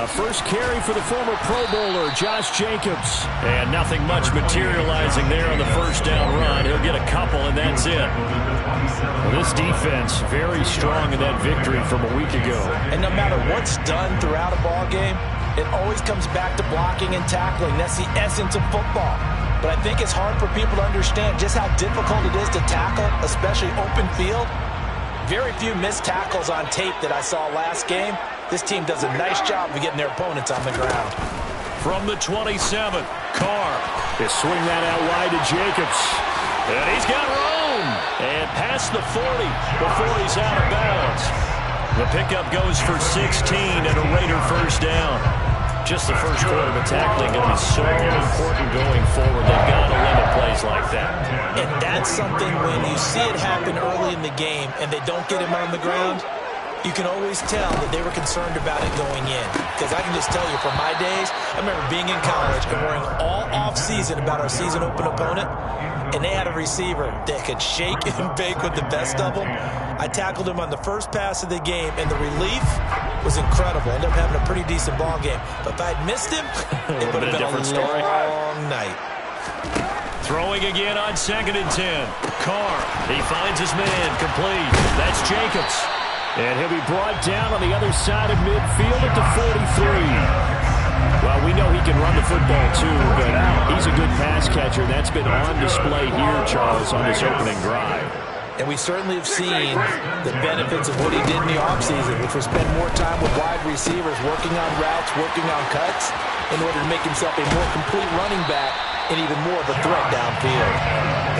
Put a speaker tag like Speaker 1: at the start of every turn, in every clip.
Speaker 1: The first carry for the former Pro Bowler, Josh Jacobs. And nothing much materializing there on the first down run. He'll get a couple, and that's it. Well, this defense very strong in that victory from a week ago.
Speaker 2: And no matter what's done throughout a ball game, it always comes back to blocking and tackling. That's the essence of football. But I think it's hard for people to understand just how difficult it is to tackle, especially open field. Very few missed tackles on tape that I saw last game. This team does a nice job of getting their opponents on the ground.
Speaker 1: From the 27, Carr. They swing that out wide to Jacobs. And he's got room. And past the 40 before he's out of bounds. The pickup goes for 16 and a Raider first down. Just the first quarter of tackling going to be so important going forward. They've got to limit plays like that.
Speaker 2: And that's something when you see it happen early in the game and they don't get him on the ground, you can always tell that they were concerned about it going in. Because I can just tell you from my days, I remember being in college and worrying all off-season about our season open opponent, and they had a receiver that could shake and bake with the best of them. I tackled him on the first pass of the game, and the relief was incredible. Ended up having a pretty decent ball game. But if I'd missed him, it would have been a long night.
Speaker 1: Throwing again on 2nd and 10. Carr, he finds his man, complete. That's Jacobs. And he'll be brought down on the other side of midfield at the 43. Well, we know he can run the football too, but he's a good pass catcher. That's been on display here, Charles, on this opening drive.
Speaker 2: And we certainly have seen the benefits of what he did in the offseason, which was spend more time with wide receivers, working on routes, working on cuts, in order to make himself a more complete running back and even more of a threat downfield.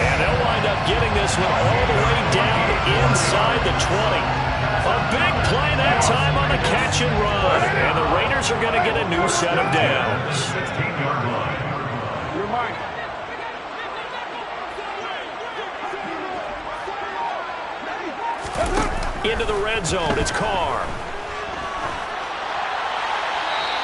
Speaker 1: And they'll wind up getting this one all the way down inside the 20. A big play that time on the catch and run. And the Raiders are going to get a new set of downs.
Speaker 3: 16-yard line. Your mark.
Speaker 1: Into the red zone, it's Carr.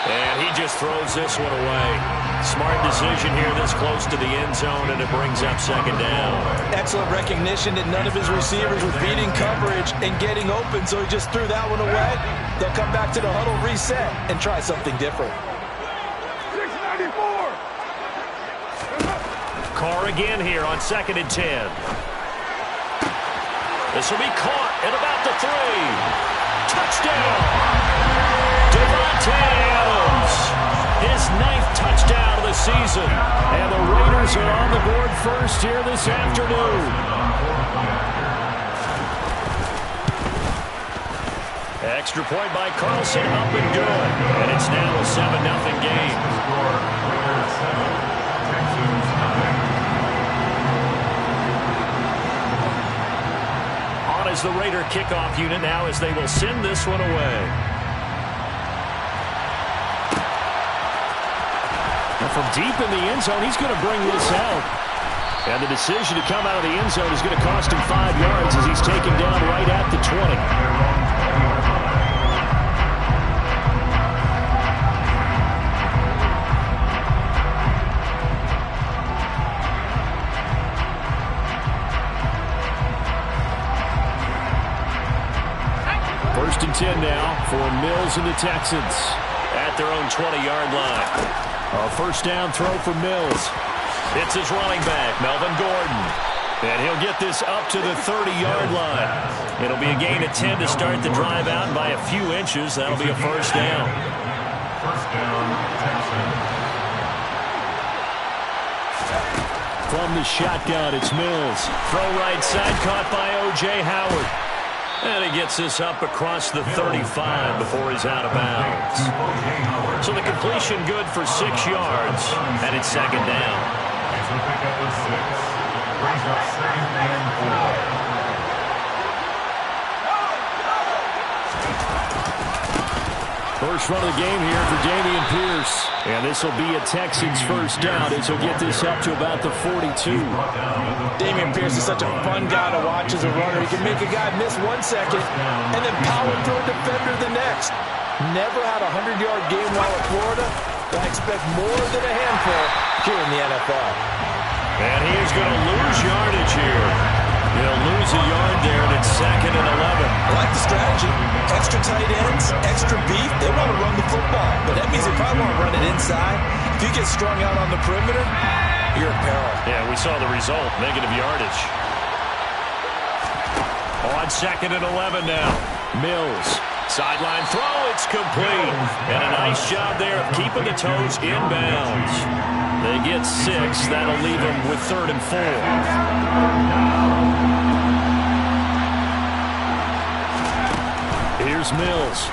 Speaker 1: And he just throws this one away. Smart decision here this close to the end zone, and it brings up 2nd down.
Speaker 2: Excellent recognition that none of his receivers were beating coverage and getting open, so he just threw that one away. They'll come back to the huddle, reset, and try something different.
Speaker 3: 694.
Speaker 1: Carr again here on 2nd and 10. This will be caught at about the 3. Touchdown! Davante Adams, his 9th touchdown of the season. And the Raiders are on the board first here this afternoon. Extra point by Carlson, up and good. And it's now a 7-0 game. On is the Raider kickoff unit now as they will send this one away. And from deep in the end zone, he's going to bring this out. And the decision to come out of the end zone is going to cost him 5 yards as he's taken down right at the 20. First and 10 now for Mills and the Texans at their own 20-yard line. A first down throw for Mills. It's his running back, Melvin Gordon. And he'll get this up to the 30-yard line. It'll be a gain of 10 to start the drive out by a few inches. That'll be a first down.
Speaker 3: First down, Texans.
Speaker 1: From the shotgun, it's Mills. Throw right side, caught by O.J. Howard. And he gets this up across the 35 before he's out of bounds. So the completion good for 6 yards, and it's 2nd down.
Speaker 3: Extra pickup with 6. Brings up 2nd and 4.
Speaker 1: First run of the game here for Dameon Pierce. And this will be a Texans first down as he'll get this up to about the 42.
Speaker 2: Dameon Pierce is such a fun guy to watch as a runner. He can make a guy miss 1 second and then power through a defender the next. Never had a 100-yard game while at Florida, but I expect more than a handful here in the NFL.
Speaker 1: And he is going to lose yardage here. He'll lose a yard there, and it's 2nd and 11.
Speaker 2: I like the strategy. Extra tight ends, extra beef. They want to run the football. But probably want to run it inside. If you get strung out on the perimeter, you're in peril.
Speaker 1: Yeah, we saw the result, negative yardage. On 2nd and 11 now. Mills. Sideline throw, it's complete. And a nice job there of keeping the toes inbounds. They get 6. That'll leave them with 3rd and 4. Here's Mills.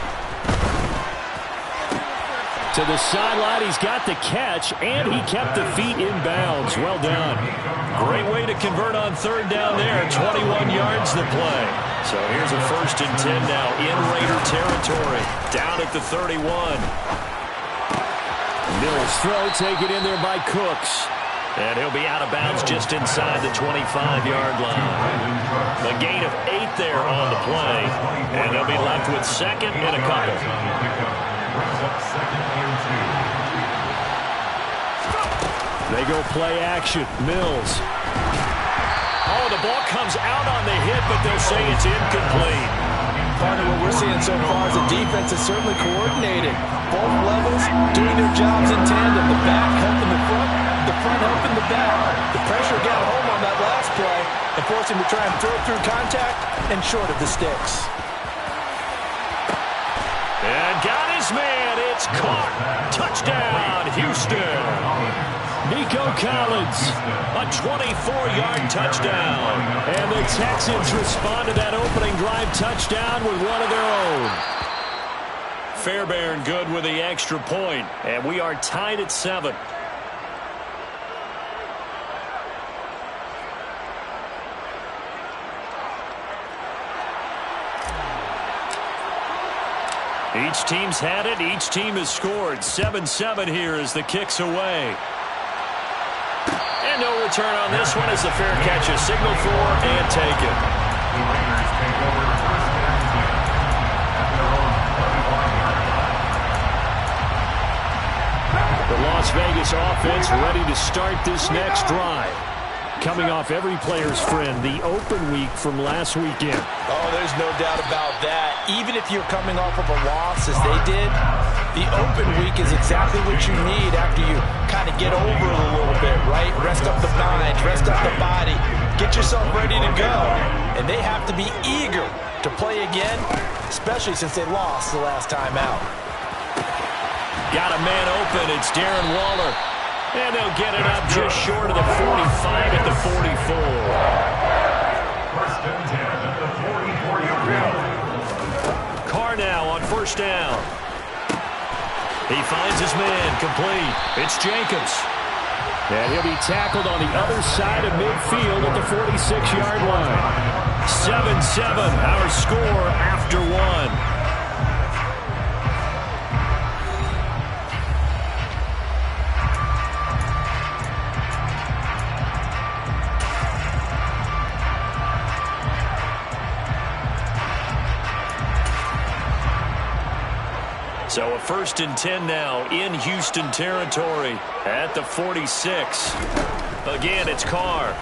Speaker 1: To the sideline, he's got the catch, and he kept the feet in bounds. Well done. Great way to convert on 3rd down there. 21 yards the play. So here's a 1st and 10 now in Raider territory. Down at the 31. Mills throw, taken in there by Cooks. And he'll be out of bounds just inside the 25-yard line. A gain of 8 there on the play. And they'll be left with 2nd and a couple. They go play action. Mills. Oh, the ball comes out on the hit, but they'll say it's incomplete.
Speaker 2: Part of what we're seeing so far is the defense is certainly coordinated. Both levels doing their jobs in tandem. The back helping the front helping the back. The pressure got home on that last play and forced him to try and throw through contact and short of the sticks.
Speaker 1: And got his man. It's caught. Touchdown, Houston. Nico Collins, a 24-yard touchdown. And the Texans respond to that opening drive touchdown with one of their own. Fairbairn good with the extra point. And we are tied at 7. Each team's had it. Each team has scored. 7-7 here as the kick's away. And no return on this one as the fair catch is signaled for and taken. The Las Vegas offense ready to start this next drive. Coming off every player's friend, the open week from last weekend.
Speaker 2: Oh, there's no doubt about that. Even if you're coming off of a loss as they did, the open week is exactly what you need after you kind of get over it a little bit, right? Rest up the mind, rest up the body, get yourself ready to go. And they have to be eager to play again, especially since they lost the last time out.
Speaker 1: Got a man open. It's Darren Waller. And they'll get it up just short of the 45 at the 44.
Speaker 3: 1st and 10 at the 44-yard line.
Speaker 1: Carr now on 1st down. He finds his man complete. It's Jacobs. And he'll be tackled on the other side of midfield at the 46-yard line. 7-7, our score after 1. So a 1st and 10 now in Houston territory at the 46. Again, it's Carr.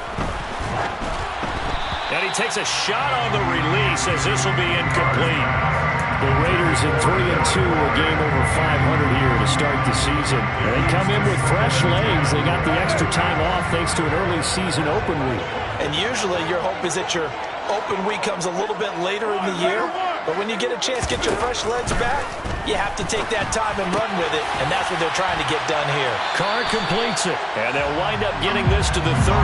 Speaker 1: And he takes a shot on the release as this will be incomplete. The Raiders in 3-2, a game over 500 here to start the season. And they come in with fresh legs. They got the extra time off thanks to an early season open week.
Speaker 2: And usually your hope is that your open week comes a little bit later in the year. But when you get a chance to get your fresh legs back, you have to take that time and run with it, and that's what they're trying to get done here.
Speaker 1: Carr completes it, and they'll wind up getting this to the 37,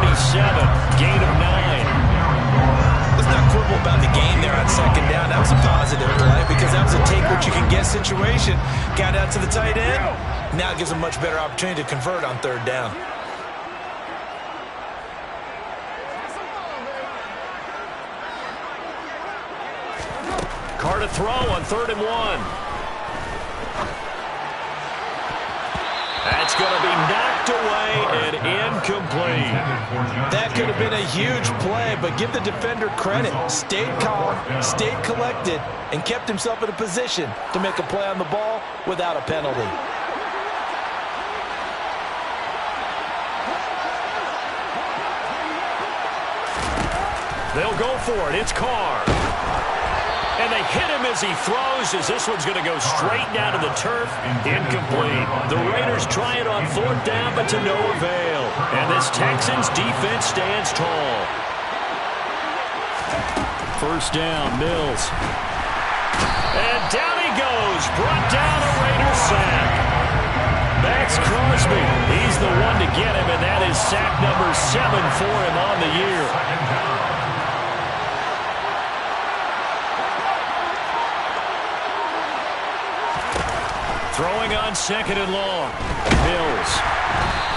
Speaker 1: gain of 9.
Speaker 2: Let's not quibble about the game there on 2nd down. That was a positive play because that was a take-what-you-can-get situation. Got out to the tight end. Now it gives them a much better opportunity to convert on 3rd down.
Speaker 1: Carr to throw on 3rd and 1. That's going to be knocked away and incomplete.
Speaker 2: That could have been a huge play, but give the defender credit. Stayed calm, stayed collected, and kept himself in a position to make a play on the ball without a penalty.
Speaker 1: They'll go for it. It's Carr. And they hit him as he throws, as this one's going to go straight down to the turf. Incomplete. The Raiders try it on 4th down, but to no avail. And this Texans defense stands tall. 1st down, Mills. And down he goes. Brought down a Raiders sack. Max Crosby. He's the one to get him, and that is sack number 7 for him on the year. Throwing on 2nd and long. Mills.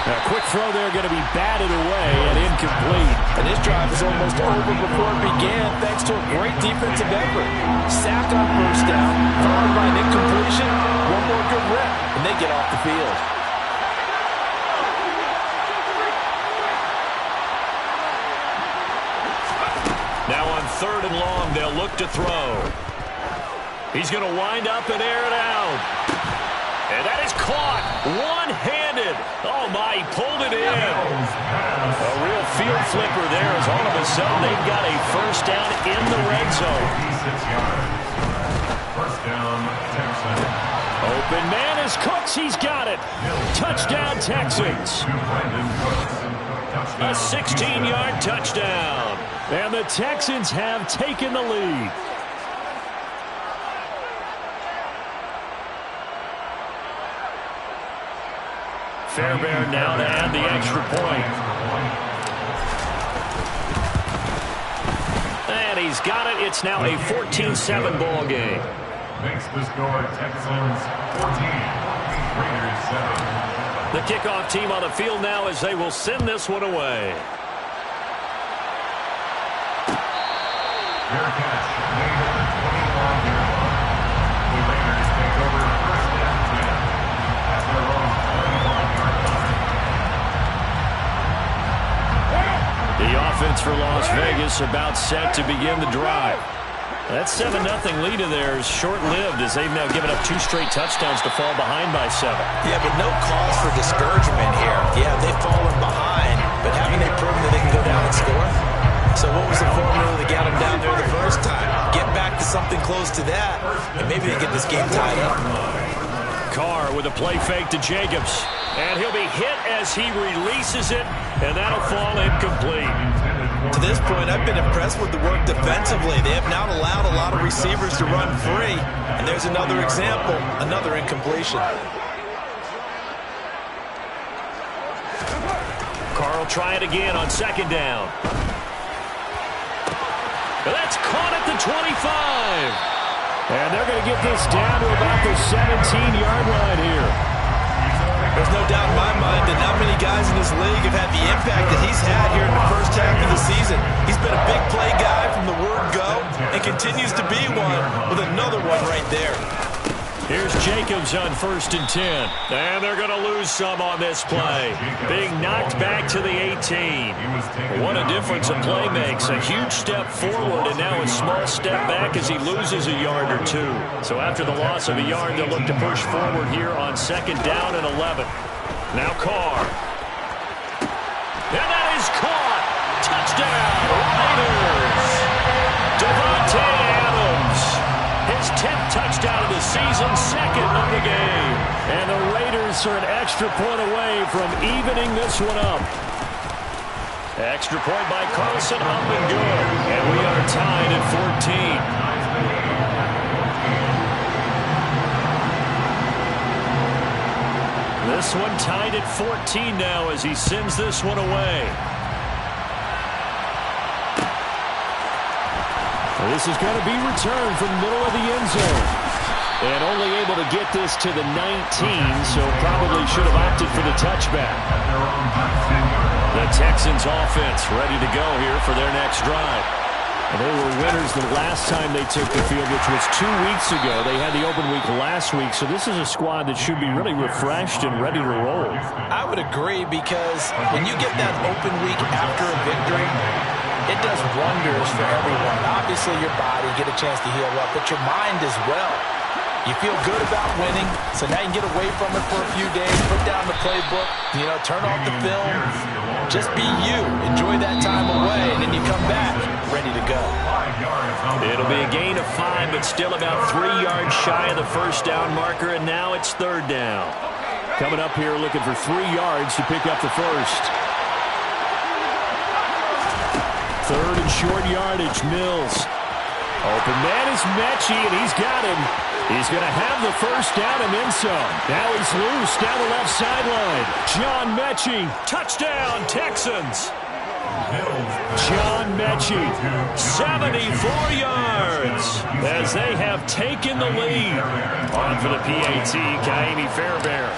Speaker 1: A quick throw there going to be batted away and incomplete.
Speaker 2: And this drive was almost over before it began thanks to a great defensive effort. Sack on 1st down, followed by an incompletion, one more good rep, and they get off the field.
Speaker 1: Now on 3rd and long, they'll look to throw. He's going to wind up and air it out. And that is caught one-handed. Oh, my, he pulled it in. A real field flipper there as all of a sudden they've got a 1st down in the red zone.
Speaker 3: 1st down, Texans.
Speaker 1: Open man is Cooks. He's got it. Touchdown, Texans. A 16-yard touchdown. And the Texans have taken the lead. Fairbairn now to add the extra point. And he's got it. It's now a 14-7 ball game.
Speaker 3: Makes the score Texans 14, Raiders 7.
Speaker 1: The kickoff team on the field now as they will send this one away.
Speaker 3: Fair catch made at the 21-yard line. The Raiders take over 1st and 10 at their own 21-yard line.
Speaker 1: The offense for Las Vegas about set to begin the drive. That 7-0 lead of theirs short-lived as they've now given up 2 straight touchdowns to fall behind by 7.
Speaker 2: Yeah, but no cause for discouragement here. Yeah, they've fallen behind, but haven't they proven that they can go down and score? So what was the formula that got them down there the first time? Get back to something close to that, and maybe they get this game tied up.
Speaker 1: Carr with a play fake to Jacobs. And he'll be hit as he releases it, and that'll fall incomplete.
Speaker 2: To this point, I've been impressed with the work defensively. They have now allowed a lot of receivers to run free. And there's another example, another incompletion.
Speaker 1: Carr will try it again on 2nd down. That's caught at the 25. And they're going to get this down to about the 17-yard line here.
Speaker 2: There's no doubt in my mind that not many guys in this league have had the impact that he's had here in the first half of the season. He's been a big play guy from the word go and continues to be one with another one right there.
Speaker 1: Here's Jacobs on 1st and 10. And they're going to lose some on this play. Being knocked back to the 18. What a difference a play makes. A huge step forward and now a small step back as he loses a yard or 2. So after the loss of a yard, they'll look to push forward here on 2nd down and 11. Now Carr. And that is caught. Touchdown, Raiders. Devontae Adams. His 10th touchdown of the season, 2nd of the game. And the Raiders are an extra point away from evening this one up. Extra point by Carlson, up and good. And we are tied at 14. This one tied at 14 now as he sends this one away. This is going to be returned from the middle of the end zone. And only able to get this to the 19, so probably should have opted for the touchback. The Texans offense ready to go here for their next drive. And they were winners the last time they took the field, which was 2 weeks ago. They had the open week last week, so this is a squad that should be really refreshed and ready to roll.
Speaker 2: I would agree, because when you get that open week after a victory, it does wonders for everyone. Obviously, your body, get a chance to heal up, but your mind as well. You feel good about winning, so now you can get away from it for a few days, put down the playbook, turn off the film. Just be you. Enjoy that time away, and then you come back ready to go.
Speaker 1: It'll be a gain of 5, but still about 3 yards shy of the first down marker, and now it's third down. Coming up here looking for 3 yards to pick up the first. Third and short yardage, Mills. Open man is Mechie, and he's got him. He's going to have the first down and then some. Now he's loose down the left sideline. John Mechie, touchdown, Texans. John Mechie, 74 yards as they have taken the lead. On for the PAT, Ka'imi Fairbairn.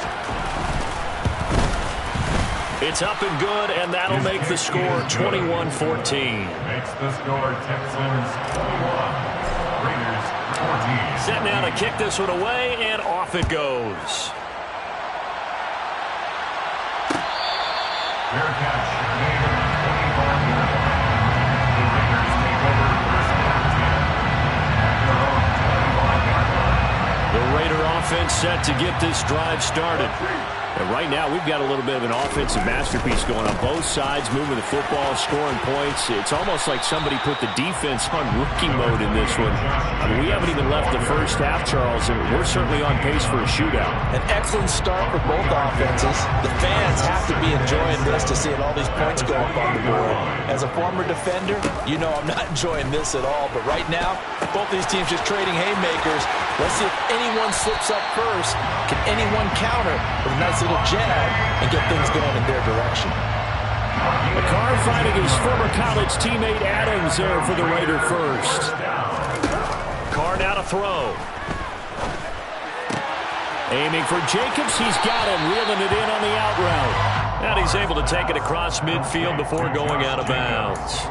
Speaker 1: It's up and good, and that'll make the score 21-14.
Speaker 3: Makes the score Texans 21, Raiders 14.
Speaker 1: Set now to kick this one away, and off it goes.
Speaker 3: Fair catch made at the 25-yard line. The Raiders take over first and 10 at their own 25-yard line.
Speaker 1: The Raider offense set to get this drive started. And right now, we've got a little bit of an offensive masterpiece going on both sides, moving the football, scoring points. It's almost like somebody put the defense on rookie mode in this one. I mean, we haven't even left the first half, Charles, and we're certainly on pace for a shootout.
Speaker 2: An excellent start for both offenses. The fans have to be enjoying this to see all these points go up on the board. As a former defender, you know I'm not enjoying this at all. But right now, both these teams just trading haymakers. Let's see if anyone slips up first. Can anyone counter with a nice little jab and get things going in their direction?
Speaker 1: McCarr finding his former college teammate Adams there for the Raider first. Carr now to throw. Aiming for Jacobs, he's got him, reeling it in on the out route. And he's able to take it across midfield before going out of bounds.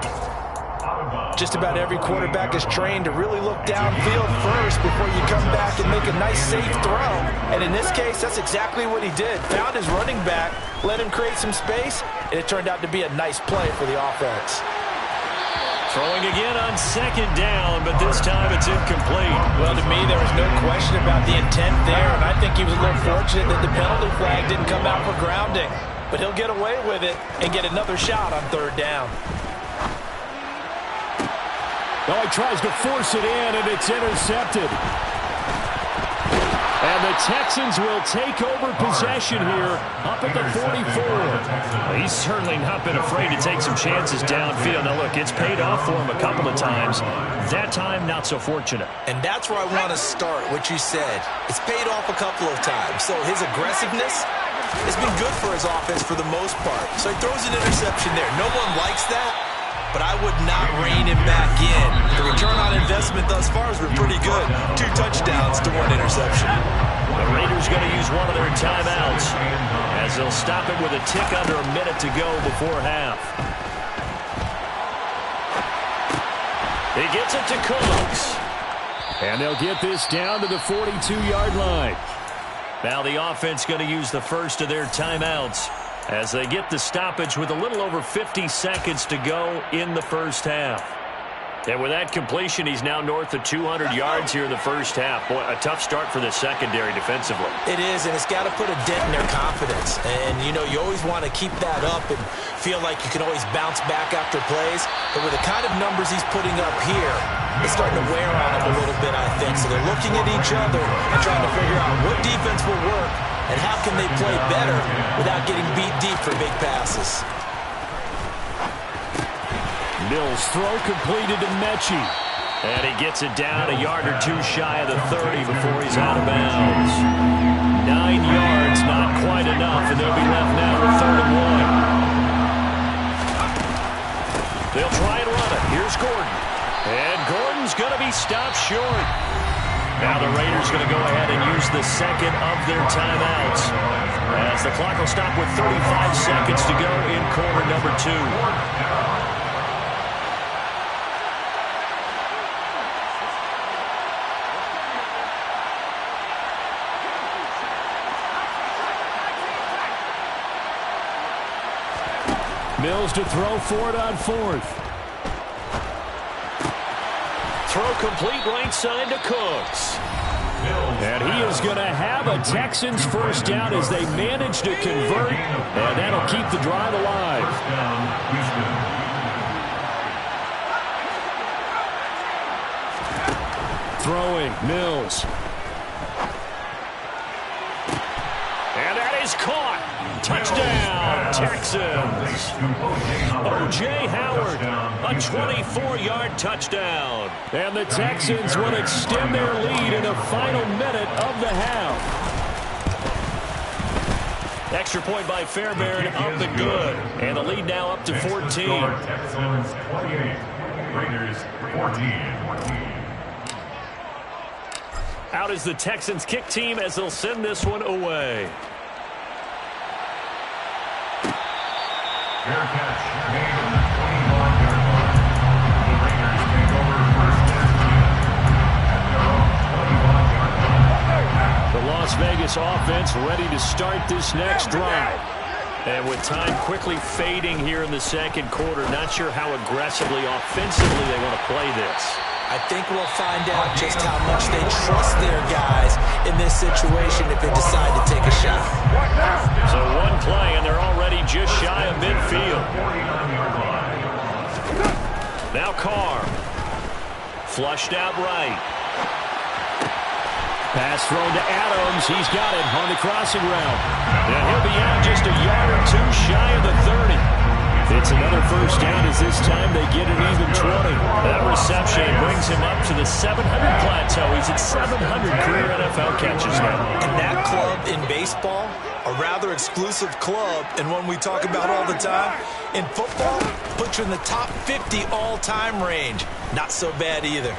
Speaker 2: Just about every quarterback is trained to really look downfield first before you come back and make a nice, safe throw. And in this case, that's exactly what he did. Found his running back, let him create some space, and it turned out to be a nice play for the offense.
Speaker 1: Throwing again on second down, but this time it's incomplete.
Speaker 2: Well, to me, there was no question about the intent there, and I think he was a little fortunate that the penalty flag didn't come out for grounding. But he'll get away with it and get another shot on third down.
Speaker 1: Oh, he tries to force it in, and it's intercepted. And the Texans will take over possession here up at the 44. Well, he's certainly not been afraid to take some chances downfield. Now, look, it's paid off for him a couple of times. That time, not so fortunate.
Speaker 2: And that's where I want to start, what you said. It's paid off a couple of times. So his aggressiveness has been good for his offense for the most part. So he throws an interception there. No one likes that. But I would not rein him back in. The return on investment thus far has been pretty good. 2 touchdowns to 1 interception.
Speaker 1: The Raiders going to use one of their timeouts as they'll stop it with a tick under a minute to go before half. He gets it to Cooks. And they'll get this down to the 42-yard line. Now the offense going to use the first of their timeouts as they get the stoppage with a little over 50 seconds to go in the first half. And with that completion, he's now north of 200 yards here in the first half. Boy, a tough start for the secondary defensively.
Speaker 2: It is, and it's got to put a dent in their confidence. And, you know, you always want to keep that up and feel like you can always bounce back after plays. But with the kind of numbers he's putting up here, it's starting to wear on them a little bit, I think. So they're looking at each other and trying to figure out what defense will work and how can they play better without getting beat deep for big passes.
Speaker 1: Mills throw completed to Mechie. And he gets it down a yard or 2 shy of the 30 before he's out of bounds. 9 yards, not quite enough, and they'll be left now with 3rd and 1. They'll try and run it. Here's Gordon. And Gordon's going to be stopped short. Now the Raiders going to go ahead and use the second of their timeouts as the clock will stop with 35 seconds to go in quarter number 2. Mills to throw for it on 4th. Throw complete right side to Cooks. And he is going to have a Texans first down as they manage to convert. And that'll keep the drive alive. throwing, Mills. And that is caught. Touchdown, Texans. O.J. Howard, a 24-yard touchdown. And the Texans will extend their lead in the final minute of the half. Extra point by Fairbairn up and good. And the lead now up to 14.
Speaker 3: Texans 28, Raiders 14.
Speaker 1: Out is the Texans kick team as they'll send this one away.
Speaker 3: Fair catch made on the 21-yard line. The Raiders take over first and 10 at their own 21-yard line.
Speaker 1: The Las Vegas offense ready to start this next drive. And with time quickly fading here in the second quarter, not sure how aggressively, offensively they want to play this.
Speaker 2: I think we'll find out just how much they trust their guys in this situation if they decide to take a shot.
Speaker 1: So one play, and they're already just shy of midfield. Now Carr. Flushed out right. Pass thrown to Adams. He's got it on the crossing route. And he'll be out just a yard or two shy of the 30. It's another first down as this time they get an even 20. That reception brings him up to the 700 plateau. He's at 700 career NFL catches now.
Speaker 2: And that club in baseball, a rather exclusive club, and one we talk about all the time. In football, puts you in the top 50 all-time range. Not so bad either.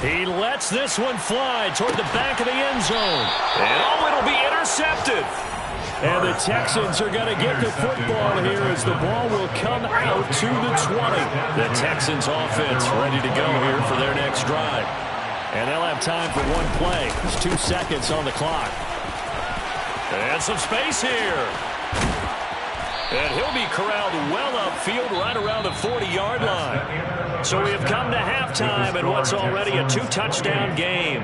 Speaker 1: He lets this one fly toward the back of the end zone. And it'll be intercepted. And the Texans are going to get the football here as the ball will come out to the 20. The Texans offense ready to go here for their next drive. And they'll have time for one play. There's 2 seconds on the clock. And some space here. And he'll be corralled well upfield right around the 40-yard line. So we have come to halftime in what's already a 2-touchdown game.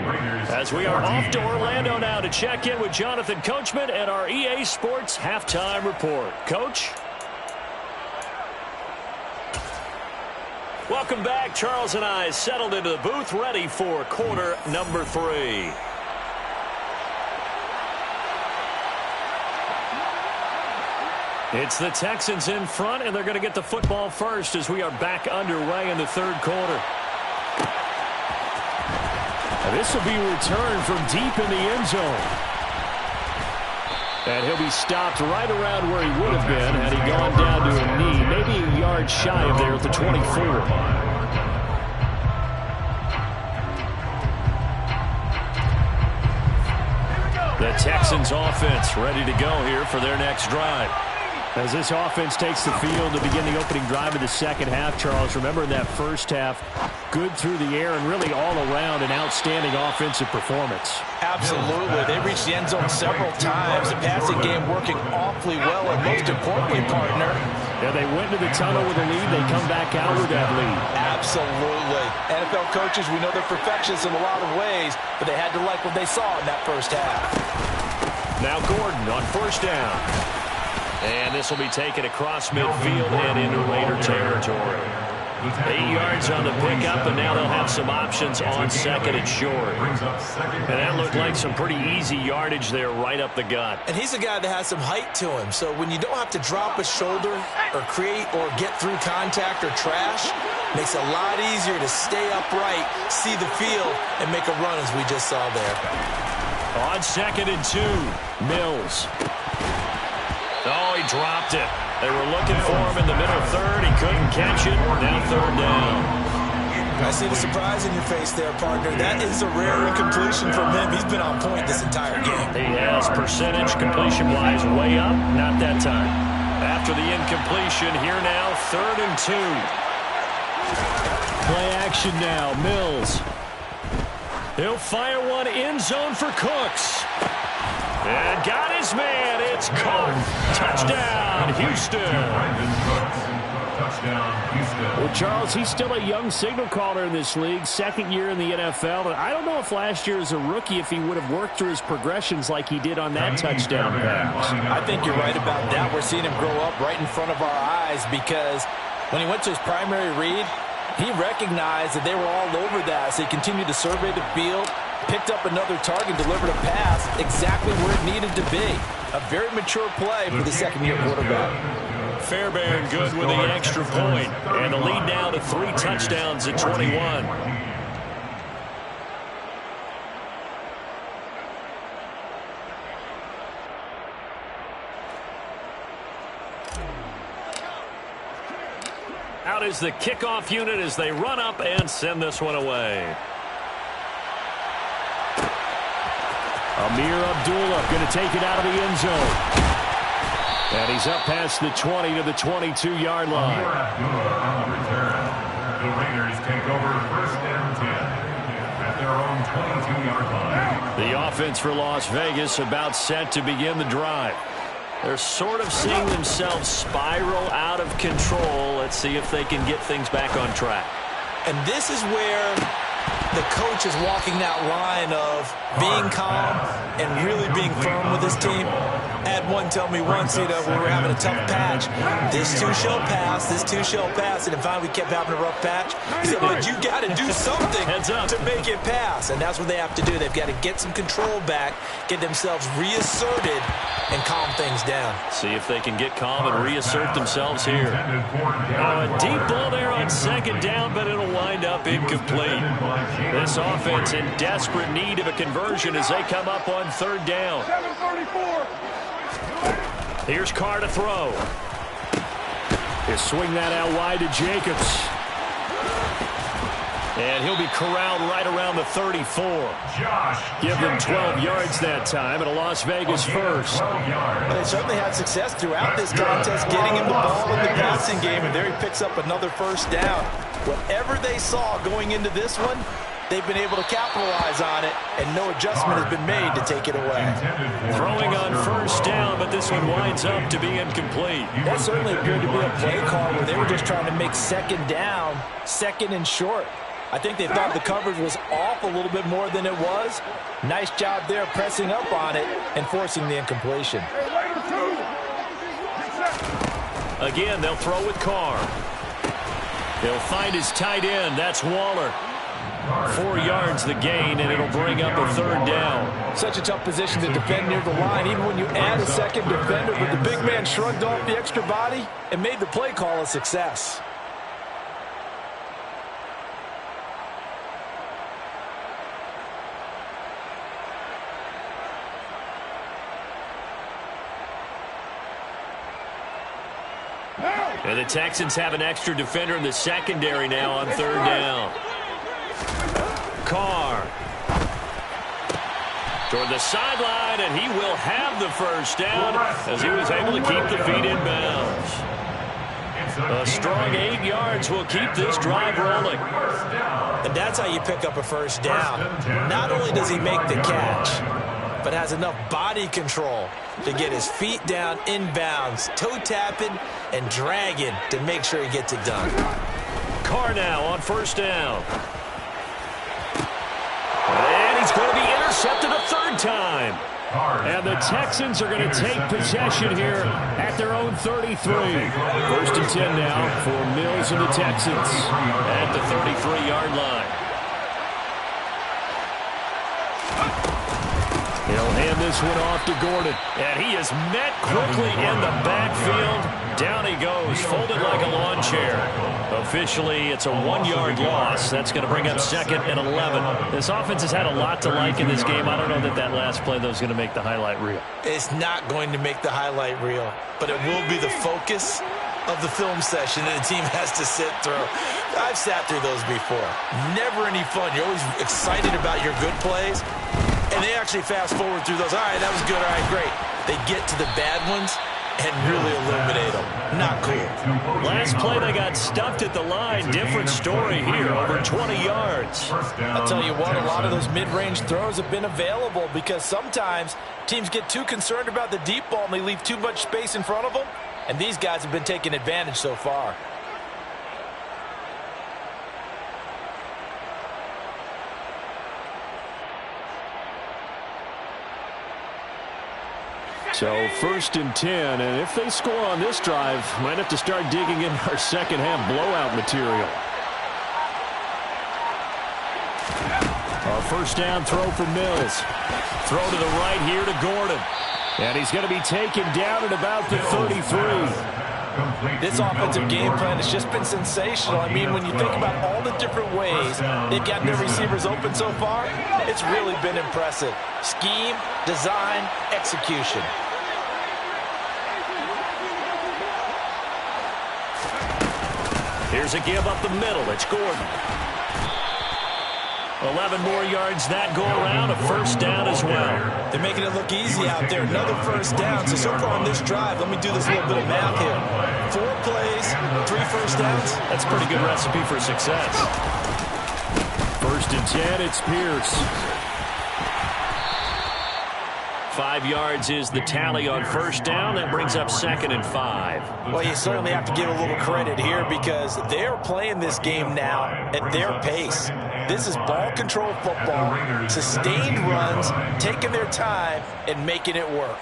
Speaker 1: As we are off to Orlando now to check in with Jonathan Coachman at our EA Sports Halftime Report. Coach? Welcome back. Charles and I settled into the booth ready for quarter number 3. It's the Texans in front, and they're going to get the football first as we are back underway in the third quarter. And this will be returned from deep in the end zone. And he'll be stopped right around where he would have been had he gone down to a knee, maybe a yard shy of there at the 24. The Texans offense ready to go here for their next drive. As this offense takes the field to begin the opening drive of the second half, Charles, remember in that first half, good through the air and really all around an outstanding offensive performance.
Speaker 2: Absolutely. They reached the end zone several times. The passing game working awfully well, and most importantly, partner.
Speaker 1: Yeah, they went into the tunnel with a lead. They come back out with that lead.
Speaker 2: Absolutely. NFL coaches, we know they're perfectionists in a lot of ways, but they had to like what they saw in that first half.
Speaker 1: Now Gordon on first down. And this will be taken across midfield and into Raider territory. 8 yards on the pickup, and now they'll have some options on second and short. And that looked like some pretty easy yardage there right up the gut.
Speaker 2: And he's a guy that has some height to him, so when you don't have to drop a shoulder or create or get through contact or trash, makes it a lot easier to stay upright, see the field, and make a run as we just saw there.
Speaker 1: On second and 2, Mills. Oh, he dropped it. They were looking for him in the middle third. He couldn't catch it. Now third down.
Speaker 2: I see the surprise in your face there, partner. That is a rare incompletion from him. He's been on point this entire game.
Speaker 1: He has percentage completion-wise way up. Not that time. After the incompletion, here now, third and 2. Play action now, Mills. He'll fire one end zone for Cooks. And got his man. It's caught. Touchdown, Houston.
Speaker 3: Touchdown, Houston.
Speaker 1: Well, Charles, he's still a young signal caller in this league, second year in the NFL. And I don't know if last year as a rookie, if he would have worked through his progressions like he did on that touchdown pass.
Speaker 2: I think you're right about that. We're seeing him grow up right in front of our eyes because when he went to his primary read, He recognized that they were all over that as they continued to survey the field, picked up another target, delivered a pass exactly where it needed to be. A very mature play for the second-year quarterback.
Speaker 1: Fairbairn good with the extra point, and the lead now to 3 touchdowns at 21. Out is the kickoff unit as they run up and send this one away. Amir Abdullah going to take it out of the end zone. And he's up past the 20 to the 22-yard line.
Speaker 3: Amir Abdullah on the return. The Raiders take over 1st and 10 at their own 22-yard line.
Speaker 1: The offense for Las Vegas about set to begin the drive. They're sort of seeing themselves spiral out of control. Let's see if they can get things back on track.
Speaker 2: And this is where the coach is walking that line of being calm and really being firm with his team. I had one tell me once, we were having a tough patch. This too shall pass, this too shall pass. And then finally we kept having a rough patch. He said, but you got to do something to make it pass. And that's what they have to do. They've got to get some control back, get themselves reasserted, and calm things down.
Speaker 1: See if they can get calm and reassert themselves here. A deep ball there on 2nd down, but it'll wind up incomplete. This offense in desperate need of a conversion as they come up on 3rd down. Here's Carr to throw. He'll swing that out wide to Jacobs. And he'll be corralled right around the 34. Give them 12 yards that time at a Las Vegas first.
Speaker 2: Well, they certainly had success throughout this contest getting him the ball in the passing game, and there he picks up another 1st down. Whatever they saw going into this one, they've been able to capitalize on it, and no adjustment has been made to take it away.
Speaker 1: Throwing on 1st down, but this one winds up to be incomplete.
Speaker 2: That certainly appeared to be a play call where they were just trying to make 2nd down, 2nd and short. I think they thought the coverage was off a little bit more than it was. Nice job there pressing up on it and forcing the incompletion.
Speaker 1: Again, they'll throw with Carr. They'll find his tight end. That's Waller. 4 yards the gain, and it'll bring up a 3rd down.
Speaker 2: Such a tough position to defend near the line, even when you add a 2nd defender, but the big man shrugged off the extra body and made the play call a success.
Speaker 1: And the Texans have an extra defender in the secondary now on 3rd down. Carr toward the sideline, and he will have the 1st down as he was able to keep the feet in bounds. A strong 8 yards will keep this drive rolling.
Speaker 2: And that's how you pick up a 1st down. Not only does he make the catch, but has enough body control to get his feet down inbounds, toe tapping and dragging to make sure he gets it done.
Speaker 1: Carr now on 1st down. And he's going to be intercepted a 3rd time. And the Texans are going to take possession here at their own 33. 1st and 10 now for Mills and the Texans at the 33-yard line. He'll hand this one off to Gordon. And he is met quickly in the backfield. Down he goes, folded like a lawn chair. Officially, it's a 1-yard loss. That's going to bring up 2nd and 11. This offense has had a lot to like in this game. I don't know that last play, though, is going to make the highlight reel.
Speaker 2: It's not going to make the highlight reel, but it will be the focus of the film session that the team has to sit through. I've sat through those before. Never any fun. You're always excited about your good plays, and they actually fast forward through those. All right, that was good. All right, great. They get to the bad ones and really illuminate them. Not cool.
Speaker 1: Last play, they got stuffed at the line. Different story here, over 20 yards.
Speaker 2: I'll tell you what, a lot of those mid-range throws have been available because sometimes teams get too concerned about the deep ball and they leave too much space in front of them, and these guys have been taking advantage so far.
Speaker 1: So 1st and 10, and if they score on this drive, might have to start digging in our second half blowout material. first down throw for Mills. Throw to the right here to Gordon. And he's going to be taken down at about the 33.
Speaker 2: This offensive game plan has just been sensational. I mean, when you think about all the different ways they've gotten their receivers open so far, it's really been impressive. Scheme, design, execution.
Speaker 1: Here's a give up the middle. It's Gordon. 11 more yards that go around, a first down as well.
Speaker 2: They're making it look easy out there. Another first down. So far on this drive, let me do this little bit of math here. 4 plays, 3 first downs.
Speaker 1: That's a pretty good recipe for success. First and 10, it's Pierce. 5 yards is the tally on first down. That brings up 2nd and 5.
Speaker 2: Well, you certainly have to give a little credit here because they're playing this game now at their pace. This is ball control football, sustained runs, taking their time and making it work.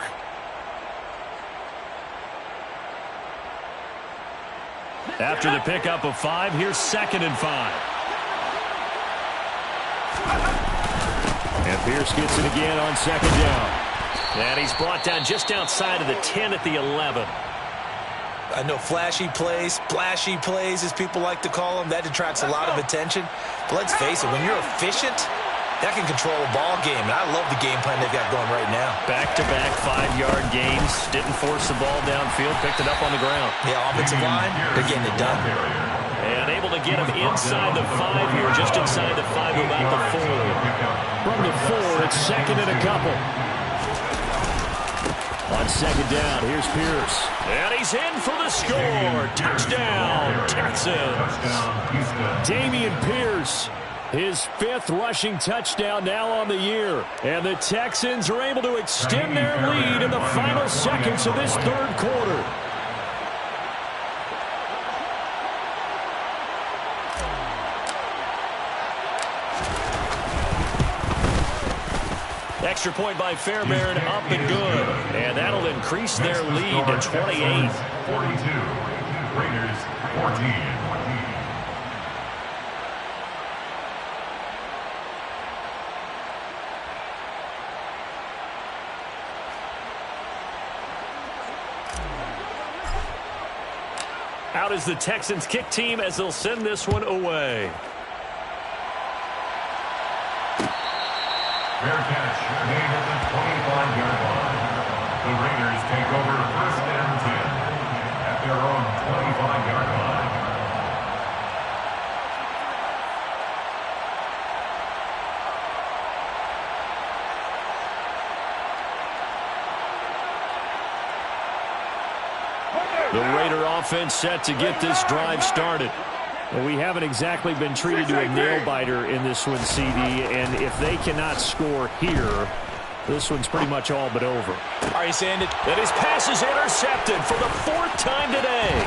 Speaker 1: After the pickup of 5, here's 2nd and 5. And Pierce gets it again on 2nd down. And he's brought down just outside of the 10 at the 11.
Speaker 2: I know flashy plays, splashy plays, as people like to call them, that attracts a lot of attention. But let's face it, when you're efficient, that can control a ball game. And I love the game plan they've got going right now.
Speaker 1: Back-to-back 5-yard gains. Didn't force the ball downfield. Picked it up on the ground.
Speaker 2: Yeah, offensive line, they're getting it done.
Speaker 1: And able to get him inside the 5 here, just inside the 5, about the 4. From the 4, it's 2nd and a couple. On 2nd down, here's Pierce. And he's in for the score. Touchdown, Texans. Dameon Pierce, his 5th rushing touchdown now on the year. And the Texans are able to extend their lead in the final seconds of this 3rd quarter. Extra point by Fairbairn, up and good. And that'll increase their lead to 28.
Speaker 3: 42. Raiders 14.
Speaker 1: Out is the Texans kick team as they'll send this one away.
Speaker 3: Fair catch made at the 25-yard line. The Raiders take over 1st and 10 at their own 25-yard line.
Speaker 1: The Raider offense set to get this drive started. Well, we haven't exactly been treated to a nail-biter in this one, CD, and if they cannot score here, this one's pretty much all but over.
Speaker 2: Are you saying
Speaker 1: that his pass is intercepted for the 4th time today?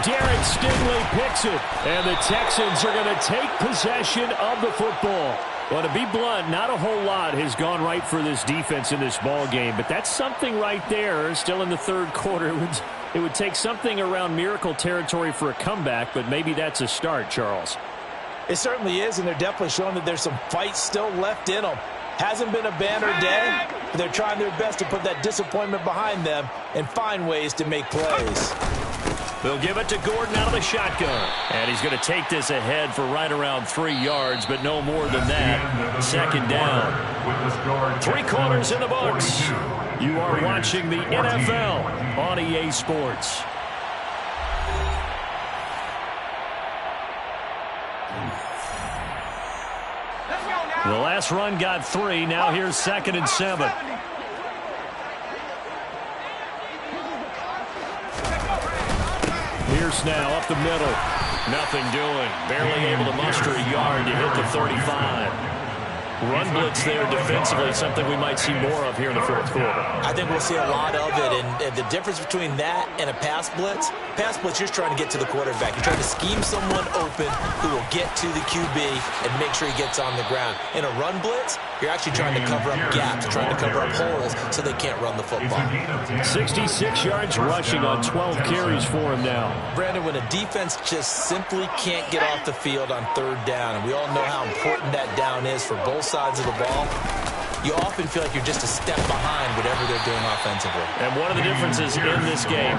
Speaker 1: Derek Stingley picks it, and the Texans are going to take possession of the football. Well, to be blunt, not a whole lot has gone right for this defense in this ball game, but that's something right there. Still in the 3rd quarter. It would take something around miracle territory for a comeback, but maybe that's a start, Charles.
Speaker 2: It certainly is, and they're definitely showing that there's some fight still left in them. Hasn't been a banner day, but they're trying their best to put that disappointment behind them and find ways to make plays.
Speaker 1: They'll give it to Gordon out of the shotgun. And he's going to take this ahead for right around 3 yards, but no more than that. 2nd down. 3 quarters in the books. You are watching the NFL on EA Sports. The last run got 3. Now here's 2nd and 7. Pierce now up the middle. Nothing doing. Barely able to muster a yard to hit the 35. Run blitz there defensively, something we might see more of here in the 4th quarter.
Speaker 2: I think we'll see a lot of it, and the difference between that and a pass blitz, you're trying to get to the quarterback. You're trying to scheme someone open who will get to the QB and make sure he gets on the ground. In a run blitz, you're actually trying to cover up gaps, trying to cover up holes so they can't run the football.
Speaker 1: 66 yards rushing on 12 carries for him now.
Speaker 2: Brandon, when a defense just simply can't get off the field on 3rd down, and we all know how important that down is for both sides of the ball, you often feel like you're just a step behind whatever they're doing offensively.
Speaker 1: And one of the differences in this game,